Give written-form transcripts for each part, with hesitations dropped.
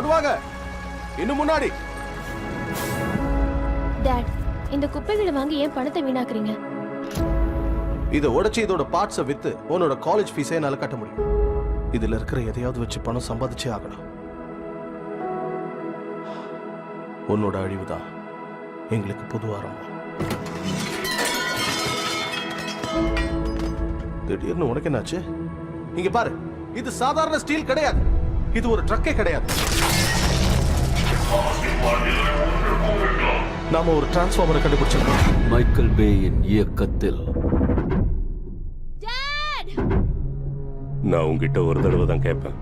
கொண்டு வாங்க, இன்னும் முன்னாடி. டாட், இந்த குப்பைகளை வாங்கி ஏன் பணத்தை வீணாக்குறீங்க? இதை உடைச்சு இதோட பார்ட்ஸை வித்து உன்னோட காலேஜ் ஃபீஸை என்னால கட்ட முடியும். இதுல இருக்கிற எதையாவது வச்சு பணம் சம்பாதிச்சே ஆகணும். உன்னோட அழிவுதான் எங்களுக்கு புது ஆரம்பம். திடீர்னு உனக்கு என்னாச்சு? இங்க பாரு, இது சாதாரண ஸ்டீல் கிடையாது, இது ஒரு ட்ரக்கே கிடையாது. நாம ஒரு டிரான்ஸ்ஃபார்மரை கண்டுபிடிச்சிருக்கோம். மைக்கேல் பேயின் இயக்கத்தில். நான் உங்ககிட்ட ஒரு தடவை தான் கேட்பேன்,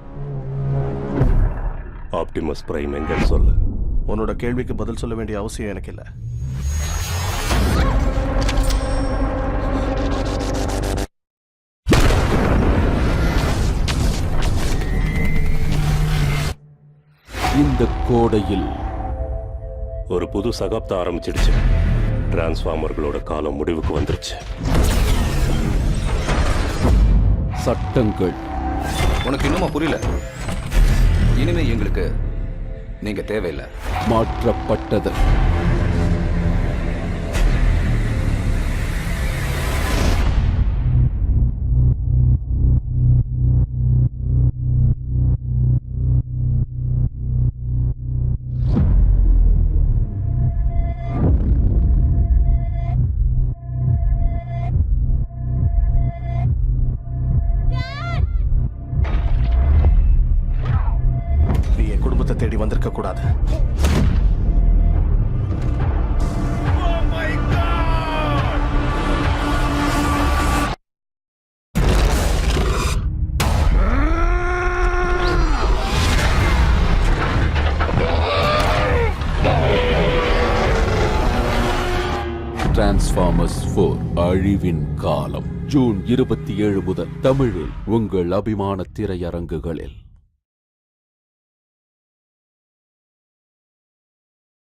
ஆப்டிமஸ் பிரைம் எங்கன்னு சொல்லு. உன்னோட கேள்விக்கு பதில் சொல்ல வேண்டிய அவசியம் எனக்கு இல்லை. இந்த கோடையில் ஒரு புது சகாப்தம் ஆரம்பிச்சிடுச்சு. டிரான்ஸ்ஃபார்மர்களோட காலம் முடிவுக்கு வந்துருச்சு. சட்டங்கள். உனக்கு இன்னுமா புரியல? இனிமே எங்களுக்கு நீங்க தேவையில்லை. மாற்றப்பட்டது. நீ என் குடும்பத்தை தேடி வந்திருக்க கூடாது. டிரான்ஸ்ஃபார்மர்ஸ் 4 அழிவின் காலம். ஜூன் 27 முதல் தமிழில் உங்கள் அபிமான திரையரங்குகளில்.